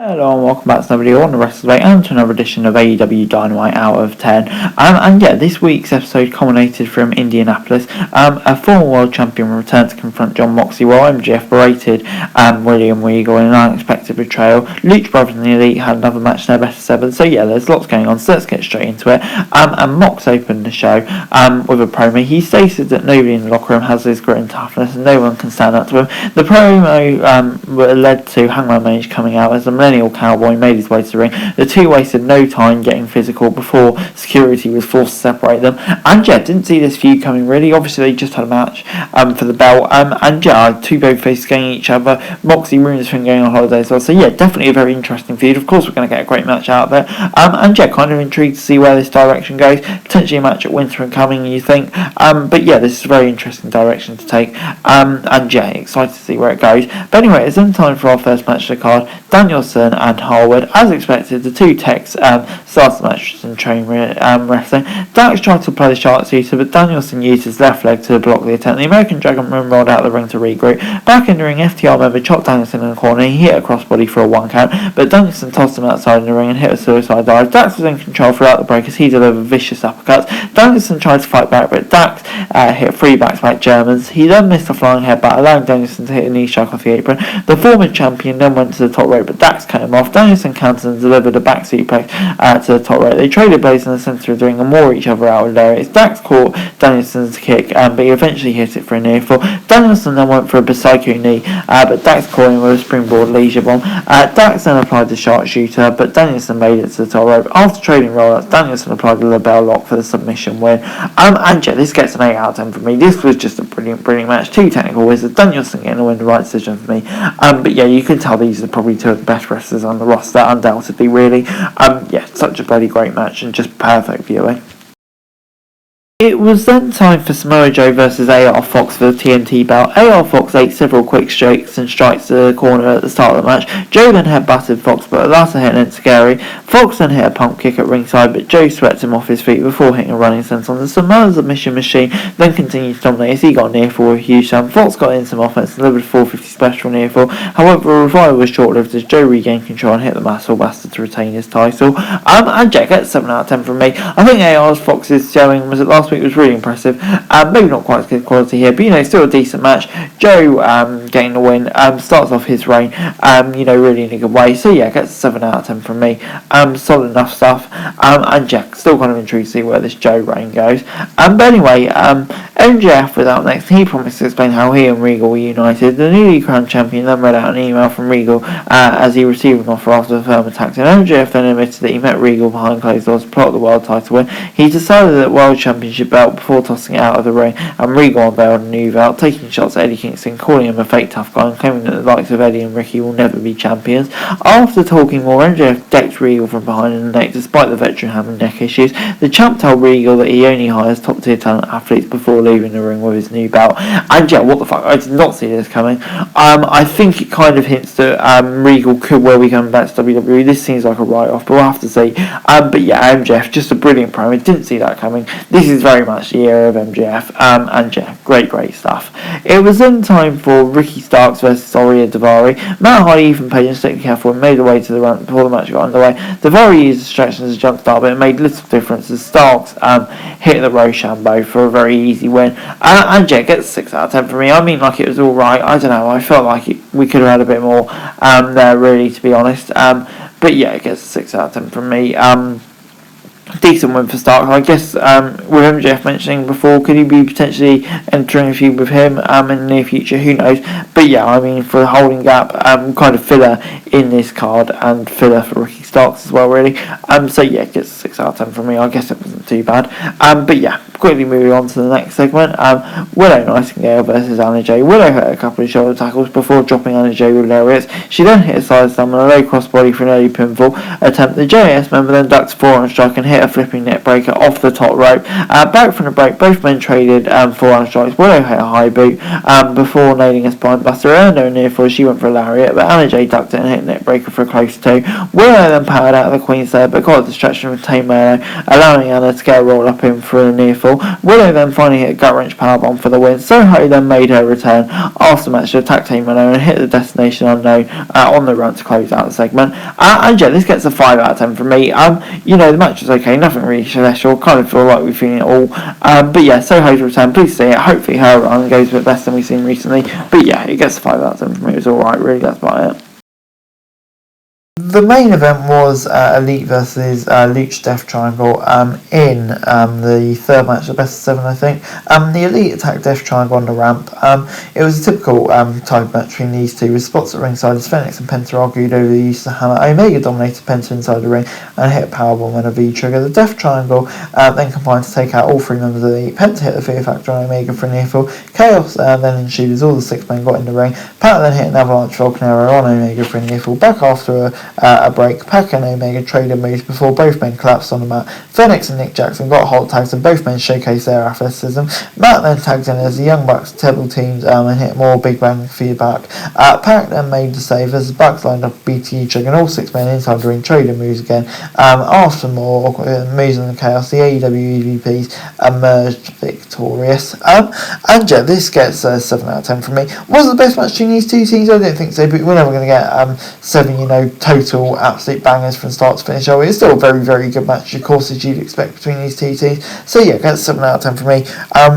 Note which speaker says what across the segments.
Speaker 1: Hello and welcome back to another video on the rest of the day and to another edition of AEW Dynamite Out of 10. And yeah, this week's episode culminated from Indianapolis. A former world champion returned to confront John Moxley while MJF berated William Regal in an unexpected betrayal. Lucha Brothers and the Elite had another match in their best of 7. So yeah, there's lots going on, so let's get straight into it. And Mox opened the show with a promo. He stated that nobody in the locker room has his grit and toughness and no one can stand up to him. The promo led to Hangman Page coming out as a millennial cowboy made his way to the ring. The two wasted no time getting physical before security was forced to separate them. And yeah, didn't see this feud coming really. Obviously they just had a match for the belt. And yeah, two babyfaces getting each other. Moxley rumours been going on holiday as well. So yeah, definitely a very interesting feud. Of course we're going to get a great match out of it. And yeah, kind of intrigued to see where this direction goes. Potentially a match at Winter and Coming, you think. But yeah, this is a very interesting direction to take. And yeah, excited to see where it goes. But anyway, it's in time for our first match of the card. Danielson and Harwood. As expected, the two techs started the match and train wrestling. Dax tried to apply the shark suitor, but Danielson used his left leg to block the attempt. The American Dragon rolled out the ring to regroup. Back in the ring, FTR member chopped Danielson in the corner. He hit a crossbody for a 1 count, but Danielson tossed him outside in the ring and hit a suicide dive. Dax was in control throughout the break as he delivered vicious uppercuts. Danielson tried to fight back, but Dax hit 3 back-to-back Germans. He then missed a flying headbutt, allowing Danielson to hit a knee strike off the apron. The former champion then went to the top rope, but Dax cut him off. Danielson countered and delivered a back suplex to the top rope. They traded blows in the centre of the ring and wore each other out of areas. Dax caught Danielson's kick, but he eventually hit it for a near fall. Danielson then went for a Psycho knee, but Dax caught him with a springboard leisure bomb. Dax then applied the sharpshooter, but Danielson made it to the top rope. After trading roll-ups, Danielson applied the label lock for the submission win. And yeah, this gets an 8 out of 10 for me. This was just a brilliant match. Two technical wizards. Danielson getting the win, the right decision for me. But yeah, you can tell these are probably two of the best wrestlers on the roster, undoubtedly, really. Yeah, such a bloody great match and just perfect viewing. It was then time for Samoa Joe versus AR Fox for the TNT belt. AR Fox ate several quick strikes and strikes to the corner at the start of the match. Joe then headbutted Fox, but the latter hit an scary. Fox then hit a pump kick at ringside, but Joe swept him off his feet before hitting a running senton. The Samoan submission machine then continued to dominate as he got near fall with a huge slam. Fox got in some offense and delivered a 450 special near fall. However, a revival was short-lived as Joe regained control and hit the Muscle Bastard to retain his title. And Jack gets 7 out of 10 from me. I think AR's Fox's showing was it last week was really impressive. Maybe not quite as good quality here, but still a decent match. Joe getting the win, starts off his reign, really in a good way. So yeah, gets 7 out of 10 from me. Solid enough stuff. And Jack still kind of intrigued to see where this Joe reign goes. But anyway, MJF was out next. He promised to explain how he and Regal were united. The newly crowned champion then read out an email from Regal as he received an offer after the firm attacked him. MJF then admitted that he met Regal behind closed doors to plot the world title win. He decided that world championship belt before tossing it out of the ring, and Regal unveiled a new belt, taking shots at Eddie Kingston, calling him a fake tough guy and claiming that the likes of Eddie and Ricky will never be champions. After talking more, MJF decked Regal from behind in the neck despite the veteran having neck issues. The champ told Regal that he only hires top tier talent athletes before leaving the ring with his new belt. And yeah, what the fuck, I did not see this coming. I think it kind of hints that Regal could well be coming back to WWE. This seems like a write-off, but we'll have to see. But yeah, MJF, just a brilliant promo. Didn't see that coming. This is very much the era of MJF. And yeah, great stuff. It was then time for Ricky Starks versus Arya Daivari. Matt Hardy, Ethan Page and Stick Catherine made their way to the run before the match got underway. Daivari used distractions as a jump start, but it made little difference as Starks hit the Rochambeau for a very easy win. And yeah, gets 6 out of 10 for me. I mean, like, it was alright. I don't know, I felt like we could have had a bit more there, really, to be honest. But yeah, it gets 6 out of 10 from me. Decent win for Stark. I guess with MJF mentioning before, could he be potentially entering a feud with him in the near future? Who knows? But yeah, I mean, for the holding gap, kind of filler in this card and filler for Ricky Starks as well, really. So yeah, it gets 6 out of 10 from me. I guess it wasn't too bad. But yeah, quickly moving on to the next segment. Willow Nightingale versus Anna Jay. Willow hit a couple of shoulder tackles before dropping Anna Jay with lariats. She then hit a side slam and a low crossbody for an early pinfall attempt. The JS member then ducked a forearm strike and hit a flipping neck breaker off the top rope. Back from the break, both men traded forearm strikes. Willow hit a high boot before nailing a spine buster. Earned her near fall. She went for a lariat, but Anna Jay ducked it and hit a neck breaker for a close 2. Willow then powered out of the Queen's there, but got a distraction from Tay Melo, allowing Anna to get a roll up in for a near fall. fall. Willow then finally hit a gut-wrench powerbomb for the win. Soho then made her return after match to tag team Unknown and hit the Destination Unknown on the run to close out the segment. And yeah, this gets a 5 out of 10 from me. The match was okay, nothing really special. Kind of feel like we've seen it all. But yeah, Soho's return, please see it. Hopefully her run goes a bit better than we've seen recently. But yeah, it gets a 5 out of 10 from me. It was alright, really. That's about it. The main event was Elite versus Lucha Death Triangle in the third match, the best of 7, I think. The Elite attacked Death Triangle on the ramp. It was a typical tag match between these two, with spots at ringside as Phoenix and Penta argued over the use of the hammer. Omega dominated Penta inside the ring and hit a powerbomb and a V-trigger. The Death Triangle then combined to take out all 3 members of the Elite. Penta hit the Fear Factor on Omega for a near fall. Chaos then ensued as all the 6 men got in the ring. Pat then hit an avalanche Falcon Arrow on Omega for a near fall. Back after a break, Pac and Omega traded moves before both men collapsed on the mat. Phoenix and Nick Jackson got hot tags and both men showcased their athleticism. Matt then tagged in as the Young Bucks table teams and hit more Big Bang feedback. Pac then made the save as the Bucks lined up a BTE trick and all 6 men inside the ring traded moves again. After more moves in the chaos, the AEW EVPs emerged victorious. And yeah, this gets a 7 out of 10 from me. Was it the best match between these two teams? I don't think so, but we're never going to get 7, total absolute bangers from start to finish. It's still a very, very good match, of course, as you'd expect between these two teams. So yeah, that's 7 out of 10 for me.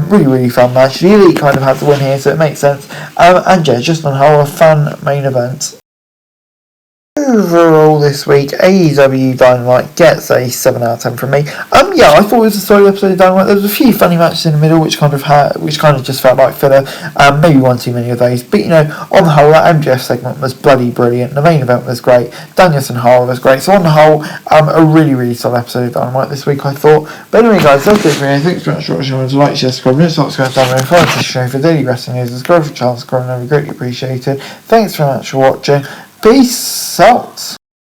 Speaker 1: Really, really fun match. The Elite kind of had to win here, so it makes sense. And yeah, just on the whole, a fun main event. Overall this week, AEW Dynamite gets a 7 out of 10 from me. I thought it was a solid episode of Dynamite. There was a few funny matches in the middle which kind of just felt like filler. Maybe one too many of those. But on the whole, that MJF segment was bloody brilliant. The main event was great. Danielson Hara was great. So on the whole, a really, really solid episode of Dynamite this week, I thought. But anyway, guys, that's it for me. Thanks very much for watching. Remember to like, share, subscribe, and subscribe down there. Follow this show for daily wrestling news. Subscribe for channel, subscribe, and greatly appreciated. Thanks very much for watching. Peace out.